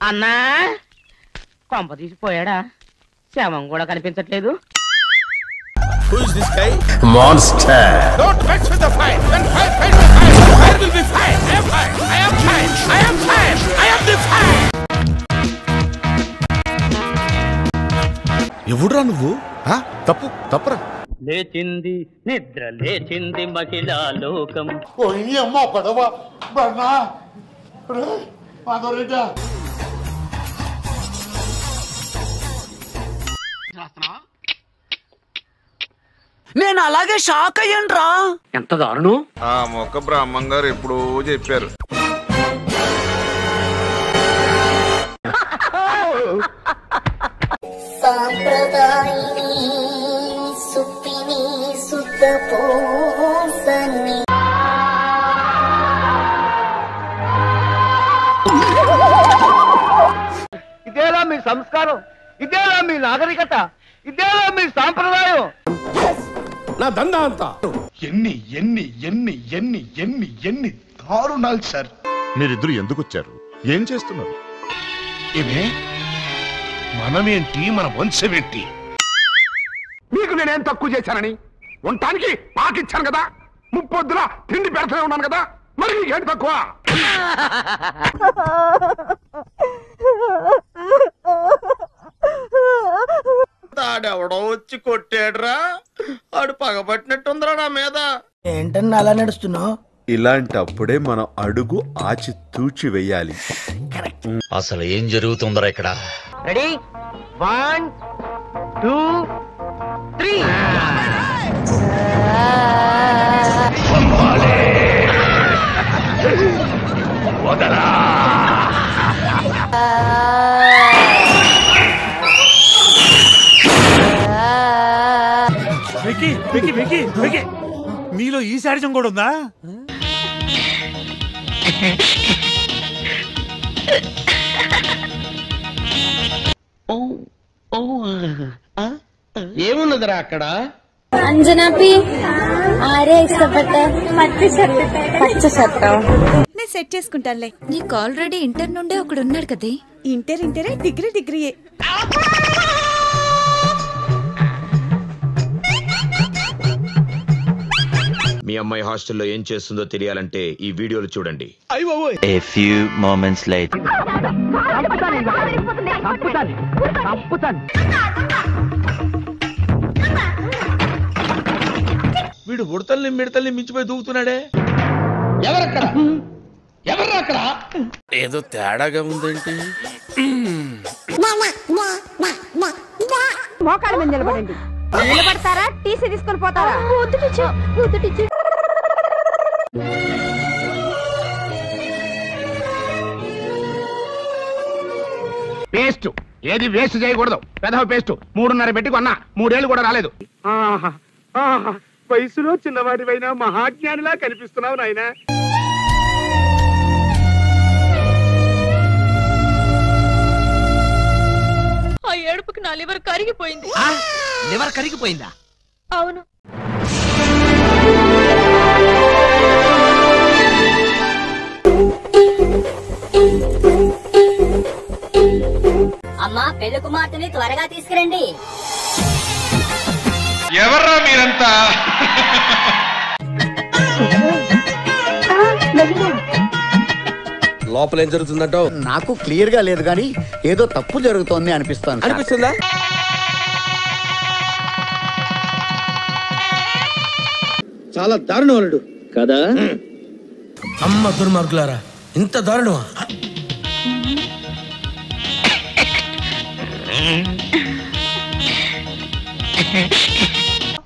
అన్నా కొంప తీసిపోయాడా? శవం కూడా కనిపించట్లేదు. Who is this guy? Monster. Don't mess with the fire. When fire fights the fire, fire will be fire. I am fire. I am fire. I am fire. I am the fire. ఎవడురా నువ్వు? తప్పురా. లేచింది నిద్ర లేచింది మహిళా లోకం. అమ్మ పడవ బన్నా మాధవరెడ్డి నేను అలాగే షాక్ అయ్యానురా. ఎంత దారుణం! ఆ మొక్క బ్రహ్మం గారు ఎప్పుడూ చెప్పారు. ఇదేలా మీ సంస్కారం, ఇదేలా మీ నాగరికత, ఇదేలా మీ సాంప్రదాయం. నా దందా అంతా ఎన్ని ఎన్ని ఎన్ని ఎన్ని ఎన్ని ఎన్ని దారుణాలు సార్. మీరిద్దరు ఎందుకు వచ్చారు? ఏం చేస్తున్నారు? ఏమే మనమేంటి, మన వంశమేంటి? మీకు నేనేం తక్కువ చేశానని? ఉండటానికి పాకిచ్చాను కదా, ముప్పొద్దున తిండి పెడతానే ఉన్నాను కదా, మరి నీకేంటి తక్కువ? ఆడెవడో వచ్చి కొట్టాడురా, ఆడు పగబట్టినట్టుందిరా నా మీద. ఏంటన్నా అలా నడుస్తున్నావు? ఇలాంటప్పుడే మనం అడుగు ఆచి తూచి వెయ్యాలి. అసలు ఏం జరుగుతుందరా ఇక్కడ? రెడీ 1 2 3. మీలో ఈ శాడిజం కూడా ఉందా? ఏమున్నదిరా అక్కడ? అంజనాపి ఆరే ఇష్టపడ్డ పచ్చ సట్ట నేను సెట్ చేసుకుంటానులే. నీకు ఆల్రెడీ ఇంటర్ నుండే ఒకడు ఉన్నాడు కదే. ఇంటరే డిగ్రీయే. మీ అమ్మాయి హాస్టల్లో ఏం చేస్తుందో తెలియాలంటే ఈ వీడియోలు చూడండి. A few moments later. వీడు ఉడతల్ని మిడతల్ని మించిపోయి దూకుతున్నాడే. ఎవరక్కడ? ఎవర్రా అక్కడ? ఏదో తేడాగా ఉందేంటి? మోకాళ్ళ మీద నిలబడండి. నిలబడతారా? టీసీ తీసుకొని పోతారా? పేస్ట్ ఏది వేస్ట్ చేయకూడదు. పెదవ పేస్ట్ 3.5 పెట్టి కొన్నా, 3 ఏళ్ళు కూడా రాలేదు. వయసులో చిన్నవాడివైనా మహాజ్ఞానిలా కనిపిస్తున్నావు నాయనా. ఆ ఏడుపుకి నా లివర్ కరిగిపోయింది. లివర్ కరిగిపోయిందా? అవును. అమ్మా పెళ్లి కుమార్తెని త్వరగా తీసుకురండి. ఎవర్రా మీరంతా? లోపల ఏం జరుగుతుందంటో నాకు క్లియర్ గా లేదు కానీ ఏదో తప్పు జరుగుతోంది అనిపిస్తుందా? చాలా దారుణం కదా. అమ్మ దుర్మార్గులారా, ఇంత దారుణమా?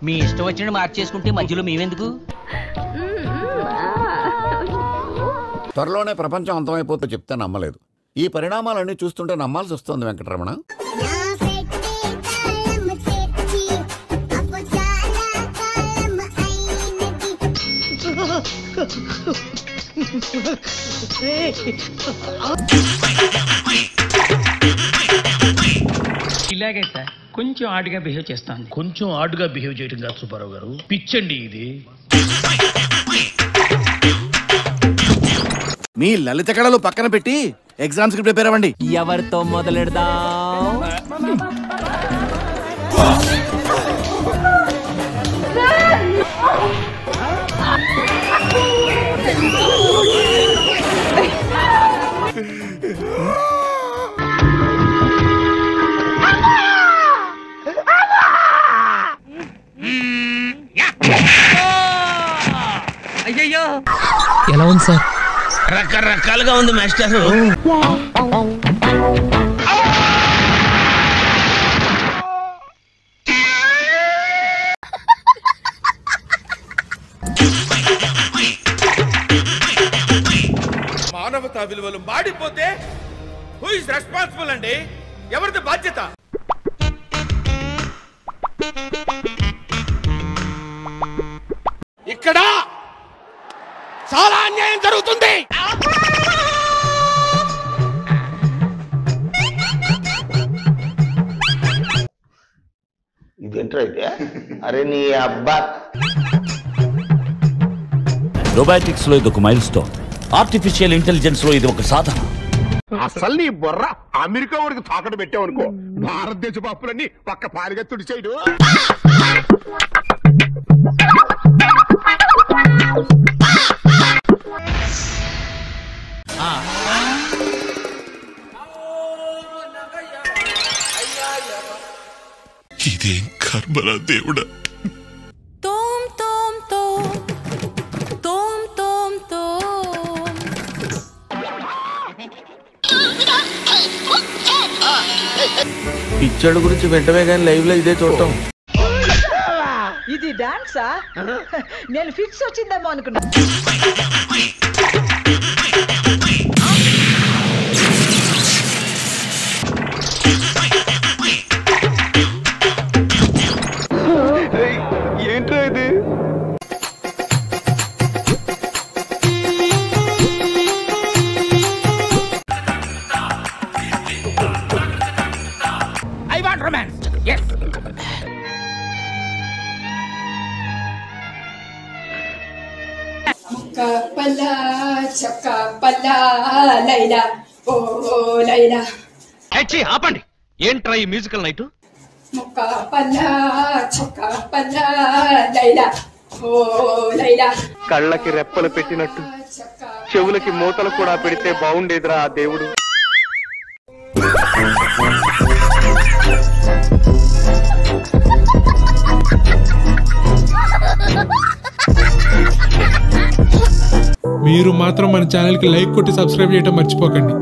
మీ ఇష్టం వచ్చినట్టు మార్చేసుకుంటే మధ్యలో మేమెందుకు? త్వరలోనే ప్రపంచం అంతమైపోతే చెప్తే నమ్మలేదు. ఈ పరిణామాలన్నీ చూస్తుంటే నమ్మాల్సి వస్తుంది వెంకటరమణ. ఇలాగే సార్ కొంచెం ఆడుగా బిహేవ్ చేస్తాను. కొంచెం ఆడుగా బిహేవ్ చేయడం కాదు సుబ్బారావు గారు, పిచ్చండి ఇది. మీ లలిత కళలు పక్కన పెట్టి ఎగ్జామ్స్ కి ప్రిపేర్ అవ్వండి. ఎవరితో మొదలెడదాం? అయ్యయ్యో, ఎలా ఉంది సార్? రకరకాలుగా ఉంది మాస్టర్. మానవతా విలువలు మాడిపోతే హూ ఇస్ రెస్పాన్సిబుల్ అండి? ఎవరిది బాధ్యత? ఇక్కడ చాలా అన్యాయం జరుగుతుంది. ఇదేంట్రా అయితే? అరే నీ అబ్బా. రోబాటిక్స్ లో ఇది ఒక మైల్ స్టోన్, ఆర్టిఫిషియల్ ఇంటెలిజెన్స్ లో ఇది ఒక సాధన. అసలు నీ బుర్ర అమెరికా వాడికి తాకట్టు పెట్టావు అనుకో, భారతదేశ పప్పులన్నీ పక్క పారిగా తుడిచేయడు. ఇదేం కర్మరా దేవుడా. పిచ్చడు గురించి వెంటనే కానీ లైవ్ లో ఇదే చూడటం. ఇది డాన్సా? నేను ఫిక్స్ వచ్చిందేమో అనుకున్నా. ఏంట్రా ఇది? I want romance. Yes. Palla చక్క పల్లా లైలా ఓ లైలా. ఆపండి, ఏంట్రా ఈ మ్యూజికల్ నైట్? ముక్క పల్లా చక్క పల్లా లైలా ఓ లైలా. కళ్ళకి రెప్పలు పెట్టినట్టు చెవులకి మూతలు కూడా పెడితే బాగుండేదిరా ఆ దేవుడు. మీరు మాత్రం మన ఛానల్ కి లైక్ కొట్టి సబ్స్క్రైబ్ చేయడం మర్చిపోకండి.